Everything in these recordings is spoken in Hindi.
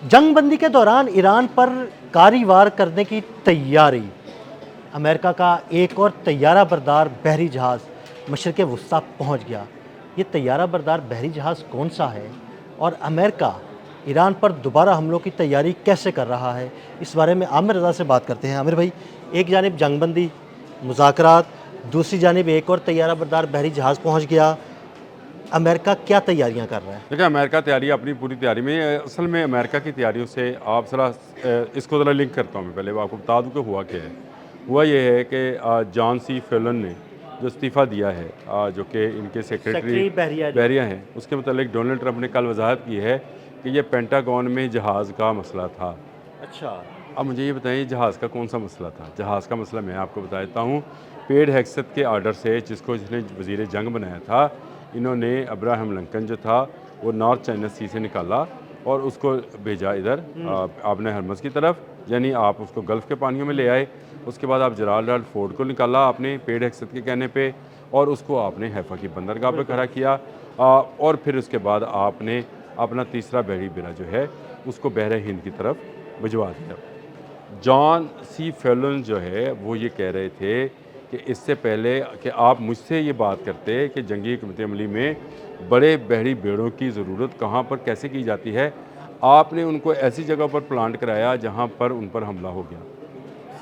जंगबंदी के दौरान ईरान पर कारी वार करने की तैयारी। अमेरिका का एक और तैयारा बरदार बहरी जहाज़ मशरिक़ वुस्ता पहुँच गया। ये तैयारा बरदार बहरी जहाज़ कौन सा है और अमेरिका ईरान पर दोबारा हमलों की तैयारी कैसे कर रहा है, इस बारे में आमिर रज़ा से बात करते हैं। आमिर भाई, एक जानिब जंगबंदी मुज़ाकरात, दूसरी जानिब एक और तैयारा बरदार बहरी जहाज़ पहुँच गया। अमेरिका क्या तैयारियाँ कर रहा है? देखिए, अमेरिका तैयारी अपनी पूरी तैयारी में असल में अमेरिका की तैयारियों से आप ज़रा इसको ज़रा लिंक करता हूँ। मैं पहले आपको बता दूँ कि हुआ क्या है। हुआ ये है कि जॉन सी फेलन ने जो इस्तीफ़ा दिया है, जो कि इनके सेक्रेटरी बहरिया हैं, उसके मतलब डोनाल्ड ट्रंप ने कल वजाहत की है कि ये पेंटागन में जहाज़ का मसला था। अच्छा। अब मुझे ये बताइए, जहाज़ का कौन सा मसला था? जहाज़ का मसला मैं आपको बता देता हूँ। पेड हेक्सत के आर्डर से जिसने वज़ीर जंग बनाया था, इन्होंने अब्राहम लिंकन जो था वो नॉर्थ चाइना सी से निकाला और उसको भेजा इधर आपने हरमज़ की तरफ, यानी आप उसको गल्फ़ के पानियों में ले आए। उसके बाद आप जलाल फोर्ड को निकाला आपने पेड हेक्सत के कहने पे, और उसको आपने हैफा की बंदरगाह पे खड़ा किया। और फिर उसके बाद आपने अपना तीसरा बहरी बेड़ा जो है उसको बहरे हिंद की तरफ भिजवा दिया। जॉन सी फेलन जो है वो ये कह रहे थे कि इससे पहले कि आप मुझसे ये बात करते कि जंगी हिकमत अमली में बड़े बहरी बेड़ों की ज़रूरत कहाँ पर कैसे की जाती है, आपने उनको ऐसी जगह पर प्लांट कराया जहाँ पर उन पर हमला हो गया।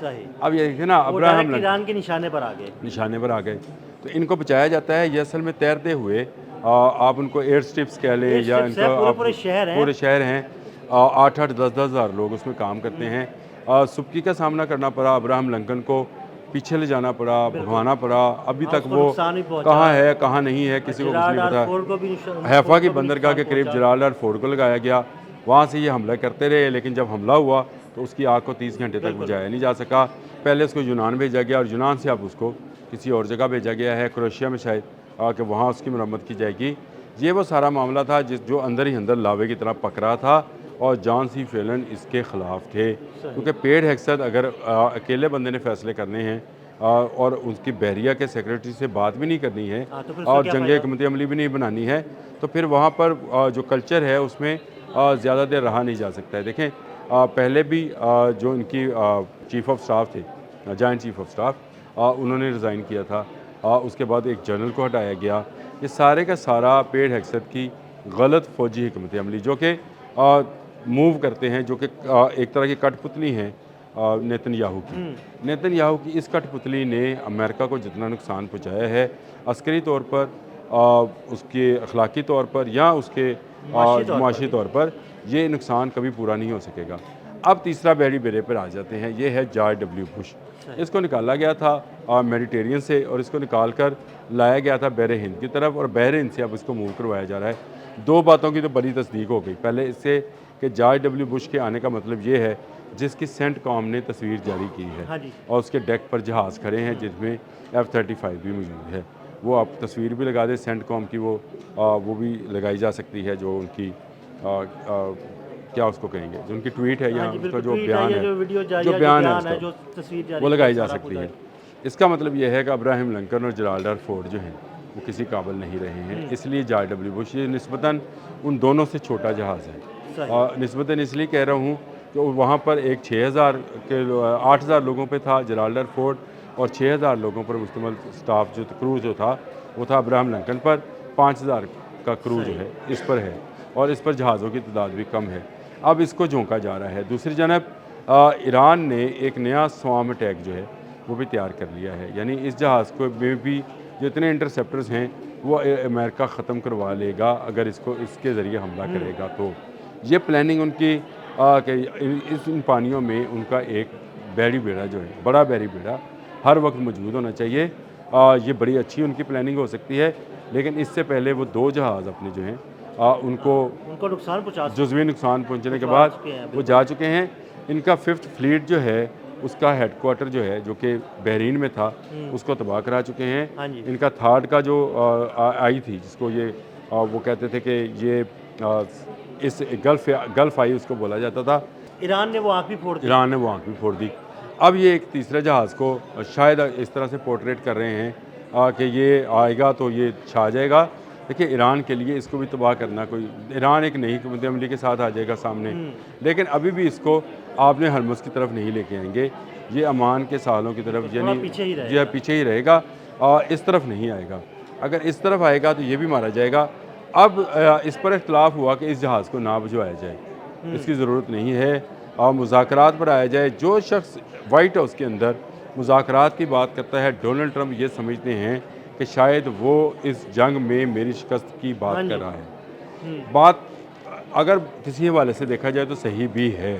सही। अब ये देखिए ना, अब्राहम ईरान के निशाने पर आ गए। निशाने पर आ गए, तो इनको बचाया जाता है। ये असल में तैरते हुए आप उनको एयर स्ट्रिप्स कह लें या इनको पूरे शहर हैं। 8-8 10-10 हज़ार लोग उसमें काम करते हैं। सुबकी का सामना करना पड़ा, अब्राहम लिंकन को पीछे ले जाना पड़ा, भगवाना पड़ा। अभी तक वो कहाँ है कहाँ नहीं है किसी को कुछ नहीं पता। हैफा की बंदरगाह के करीब जलाल फोर्ड को लगाया गया, वहाँ से ये हमला करते रहे, लेकिन जब हमला हुआ तो उसकी आग को 30 घंटे तक बुझाया नहीं जा सका। पहले उसको यूनान भेजा गया और यूनान से अब उसको किसी और जगह भेजा गया है, क्रोएशिया में शायद, कि वहाँ उसकी मरम्मत की जाएगी। ये वो सारा मामला था जो अंदर ही अंदर लावे की तरह पक रहा था, और जॉन सी फेलन इसके ख़िलाफ़ थे। क्योंकि पेड हेक्सत अगर अकेले बंदे ने फ़ैसले करने हैं और उसकी बहरिया के सेक्रेटरी से बात भी नहीं करनी है और जंग हिकमत अमली भी नहीं बनानी है, तो फिर वहाँ पर जो कल्चर है उसमें ज़्यादा देर रहा नहीं जा सकता है। देखें, पहले भी जो इनकी चीफ़ ऑफ स्टाफ थे, जॉइंट चीफ़ ऑफ स्टाफ, उन्होंने रिज़ाइन किया था। उसके बाद एक जनरल को हटाया गया। ये सारे का सारा पेड हेक्सत की गलत फ़ौजी हिकमत अमली जो कि मूव करते हैं, जो कि एक तरह की कठपुतली हैं नेतन्याहू की। नेतन्याहू की इस कठपुतली ने अमेरिका को जितना नुकसान पहुंचाया है, अस्करी तौर पर, उसके अखलाकी तौर पर या उसके मुआशी तौर पर, ये नुकसान कभी पूरा नहीं हो सकेगा। अब तीसरा बहरी बेड़े पर आ जाते हैं। ये है जॉर्ज डब्ल्यू बुश। इसको निकाला गया था मेडिटेरियन से, और इसको निकाल कर लाया गया था बहरे हिंद की तरफ, और बहरे हिंद से अब इसको मूव करवाया जा रहा है। दो बातों की तो बड़ी तस्दीक हो गई। पहले इससे कि जॉर्ज डब्ल्यू बुश के आने का मतलब ये है जिसकी सेंट कॉम ने तस्वीर जारी की है, हाँ जी। और उसके डेक पर जहाज़ खड़े हैं जिसमें F-35 भी मौजूद है। वो आप तस्वीर भी लगा दें सेंट कॉम की, वो भी लगाई जा सकती है। जो उनकी क्या उसको कहेंगे, जो उनकी ट्वीट है या उसका जो बयान है, जो बयान है उसका, वो लगाई जा सकती है। इसका मतलब यह है कि अब्राहम लिंकन और जलाल फोर्ड जो हैं वो किसी काबिल नहीं रहे हैं, इसलिए जॉर्ज डब्ल्यू बुश ये निस्बतन उन दोनों से छोटा जहाज़ है। और निस्बतन इसलिए कह रहा हूँ कि वहाँ पर एक 6000 के 8000 लोगों पे था जलाल फोर्ड, और 6000 लोगों पर मुश्तमिल स्टाफ जो क्रू जो था वो था अब्राहम लिंकन पर। 5000 का क्रू जो है इस पर है, और इस पर जहाज़ों की तादाद भी कम है। अब इसको झोंका जा रहा है। दूसरी जानब ईरान ने एक नया स्वाम अटैक जो है वो भी तैयार कर लिया है, यानी इस जहाज़ को में भी जितने इंटरसेप्टर्स हैं वो अमेरिका ख़त्म करवा लेगा अगर इसको इसके ज़रिए हमला करेगा। तो ये प्लानिंग उनकी कि इन पानियों में उनका एक बहरी बेड़ा जो है, बड़ा बहरी बेड़ा हर वक्त मौजूद होना चाहिए। ये बड़ी अच्छी उनकी प्लानिंग हो सकती है, लेकिन इससे पहले वो 2 जहाज़ अपने जो हैं उनको जुज़वी नुकसान पहुँचने के बाद वो जा चुके हैं। इनका 5th फ्लीट जो है उसका हेडक्वार्टर जो है, जो कि बहरीन में था, उसको तबाह करा चुके हैं। इनका 3rd का जो आई थी, जिसको ये वो कहते थे कि ये इस गल्फ़ आई उसको बोला जाता था, ईरान ने वो आँख भी फोड़ दी। अब ये एक तीसरे जहाज़ को शायद इस तरह से पोर्ट्रेट कर रहे हैं कि ये आएगा तो ये छा जाएगा, देखिए ईरान के लिए इसको भी तबाह करना, कोई ईरान एक नई हुकूमत अमली के साथ आ जाएगा सामने, लेकिन अभी भी इसको आपने हरमुज़ की तरफ नहीं लेके आएंगे, ये अमान के सालों की तरफ यानी पीछे ही जो है पीछे ही रहेगा, इस तरफ नहीं आएगा। अगर इस तरफ आएगा तो ये भी मारा जाएगा। अब इस पर इख्तलाफ हुआ कि इस जहाज़ को ना भिजवाया जाए, इसकी ज़रूरत नहीं है, मुज़ाकरात पर आया जाए। जो शख्स वाइट हाउस के अंदर मुज़ाकरात की बात करता है, डोनाल्ड ट्रंप ये समझते हैं कि शायद वो इस जंग में मेरी शिकस्त की बात कर रहा है। बात अगर किसी हवाले से देखा जाए तो सही भी है,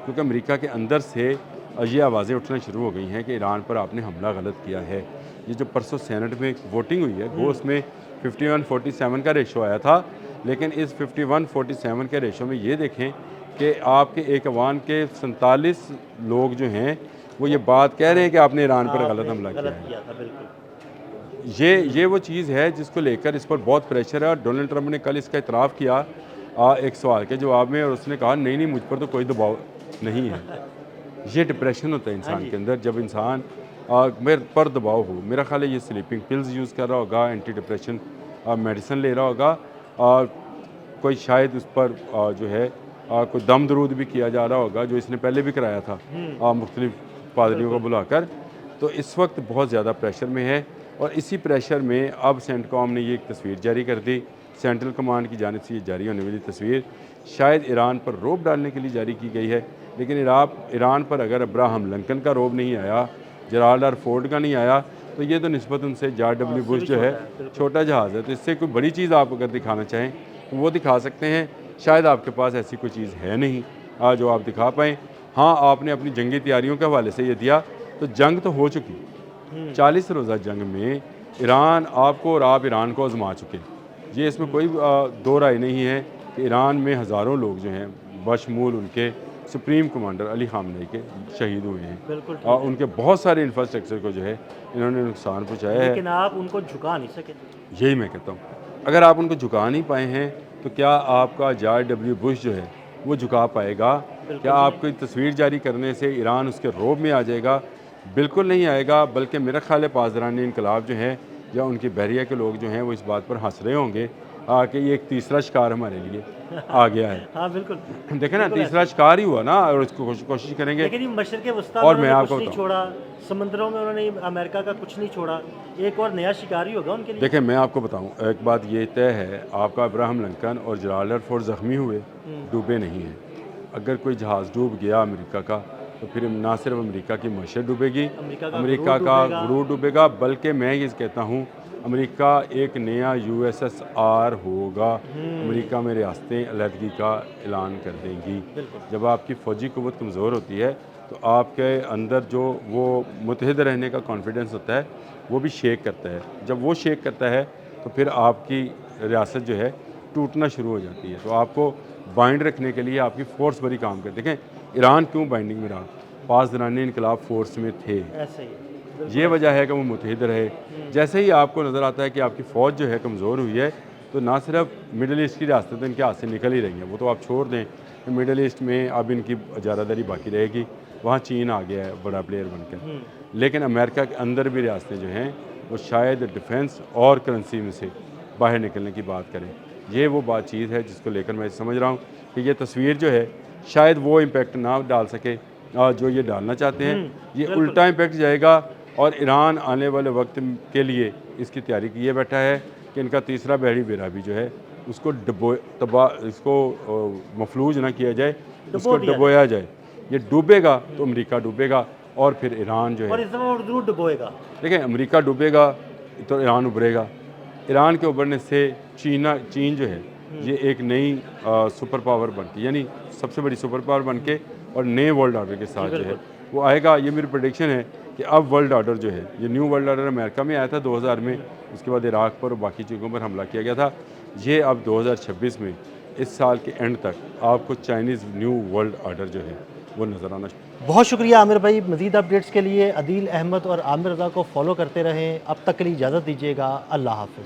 क्योंकि अमेरिका के अंदर से ये आवाज़ें उठना शुरू हो गई हैं कि ईरान पर आपने हमला गलत किया है। ये जो परसों सेनेट में वोटिंग हुई है वो उसमें 51-47 का रेशो आया था, लेकिन इस 51-47 के रेशो में ये देखें कि आपके एक अवान के 47 लोग जो हैं वो ये बात कह रहे हैं कि आपने ईरान पर गलत हमला किया है। ये वो चीज़ है जिसको लेकर इस पर बहुत प्रेशर है, और डोनाल्ड ट्रंप ने कल इसका इतराफ़ किया एक सवाल के जवाब में, और उसने कहा नहीं नहीं मुझ पर तो कोई दबाव नहीं है। ये डिप्रेशन होता है इंसान के अंदर जब इंसान मेरे पर दबाव हो। मेरा ख्याल है ये स्लीपिंग पिल्स यूज़ कर रहा होगा, एंटी डिप्रेशन मेडिसिन ले रहा होगा, कोई शायद उस पर जो है कोई दम दरूद भी किया जा रहा होगा जो इसने पहले भी कराया था मुख्तलिफ पादरियों को बुलाकर। तो इस वक्त बहुत ज़्यादा प्रेशर में है, और इसी प्रेशर में अब सेंटकॉम ने ये एक तस्वीर जारी कर दी, सेंट्रल कमांड की जानिब से ये जारी होने वाली तस्वीर शायद ईरान पर रोब डालने के लिए जारी की गई है। लेकिन ईरान पर अगर अब्राहम लिंकन का रोब नहीं आया, जेराल्ड आर फोर्ड का नहीं आया, तो ये तो निस्बत उनसे जॉर्ज डब्ल्यू बुश जो है छोटा जहाज़ है। तो इससे कोई बड़ी चीज़ आप अगर दिखाना चाहें तो वो दिखा सकते हैं। शायद आपके पास ऐसी कोई चीज़ है नहीं जो आप दिखा पाएँ। हाँ, आपने अपनी जंगी तैयारियों के हवाले से ये दिया, तो जंग तो हो चुकी। 40 रोज़ा जंग में ईरान आपको और आप ईरान को आजमा चुके। ये इसमें कोई दो राय नहीं है कि ईरान में हज़ारों लोग जो हैं बशमूल उनके सुप्रीम कमांडर अली खामनेई के शहीद हुए हैं, और उनके बहुत सारे इंफ्रास्ट्रक्चर को जो है इन्होंने नुकसान पहुँचाया है। लेकिन आप उनको झुका नहीं सके। यही मैं कहता हूँ, अगर आप उनको झुका नहीं पाए हैं तो क्या आपका जॉर्ज डब्ल्यू बुश जो है वो झुका पाएगा? क्या आपकी तस्वीर जारी करने से ईरान उसके रोब में आ जाएगा? बिल्कुल नहीं आएगा। बल्कि मेरा ख्याल है पासदारान इनकलाब जो है या उनकी बहरिया के लोग जो हैं वो इस बात पर हंस रहे होंगे कि ये एक तीसरा शिकार हमारे लिए आ गया है। हाँ बिल्कुल, देखें ना, तीसरा शिकार ही हुआ ना, और उसको कोशिश करेंगे। लेकिन मशरक़ वस्ता और मैं में आपको कुछ नहीं छोड़ा, समंदरों में उन्होंने अमेरिका का कुछ नहीं छोड़ा, एक और नया शिकारी होगा उनके लिए। देखिए मैं आपको बताऊं, एक बात ये तय है, आपका अब्राहम लिंकन और जेराल्ड आर फोर्ड ज़ख्मी हुए, डूबे नहीं हैं। अगर कोई जहाज़ डूब गया अमेरिका का तो फिर ना सिर्फ अमेरिका की मशर डूबेगी, अमेरिका का गुरूर डूबेगा, बल्कि मैं ये कहता हूँ अमेरिका एक नया USSR होगा। अमेरिका में रियासतें अलहदगी का ऐलान कर देंगी। जब आपकी फ़ौजी क़ुव्वत कमज़ोर होती है तो आपके अंदर जो वो मुत्तहिद रहने का कॉन्फिडेंस होता है वो भी शेक करता है। जब वो शेक करता है तो फिर आपकी रियासत जो है टूटना शुरू हो जाती है। तो आपको बाइंड रखने के लिए आपकी फ़ोर्स बड़ी काम करती है। देखें ईरान क्यों बाइंडिंग में रहा, पासदारान इनकलाब फोर्स में थे, ऐसे ही ये वजह है कि वो मुत्तहिद रहे। जैसे ही आपको नज़र आता है कि आपकी फ़ौज जो है कमज़ोर हुई है, तो ना सिर्फ मिडल ईस्ट की रियासतें इनके हाथ से निकल ही रही हैं, वो तो आप छोड़ दें कि मिडल ईस्ट में अब इनकी इजारादारी बाकी रहेगी, वहाँ चीन आ गया है बड़ा प्लेयर बनकर। लेकिन अमेरिका के अंदर भी रियासतें जो हैं वो शायद डिफेंस और करेंसी में से बाहर निकलने की बात करें। ये वो बात चीज़ है जिसको लेकर मैं समझ रहा हूँ कि ये तस्वीर जो है शायद वो इम्पेक्ट ना डाल सके जो ये डालना चाहते हैं। ये उल्टा इम्पेक्ट जाएगा, और ईरान आने वाले वक्त के लिए इसकी तैयारी किए बैठा है कि इनका तीसरा बहरी बेड़ा भी जो है उसको इसको मफलूज ना किया जाए, उसको डुबोया जाए। ये डूबेगा तो अमेरिका डूबेगा, और फिर ईरान जो है, और इस दफ़ा जरूर डुबोएगा। देखिए अमेरिका डूबेगा तो ईरान उभरेगा। ईरान के उभरने से चीन जो है ये एक नई सुपर पावर बन के, यानी सबसे बड़ी सुपर पावर बन के और नए वर्ल्ड ऑर्डर के साथ जो है वो आएगा। ये मेरी प्रेडिक्शन है कि अब वर्ल्ड ऑर्डर जो है, ये न्यू वर्ल्ड ऑर्डर अमेरिका में आया था 2000 में, उसके बाद इराक़ पर और बाकी चीज़ों पर हमला किया गया था। ये अब 2026 में इस साल के एंड तक आपको चाइनीज़ न्यू वर्ल्ड ऑर्डर जो है वो नज़र आना। बहुत शुक्रिया आमिर भाई। मज़ीद अपडेट्स के लिए अदील अहमद और आमिर रज़ा को फॉलो करते रहें। अब तक के लिए इजाज़त दीजिएगा। अल्लाह हाफ़िज़।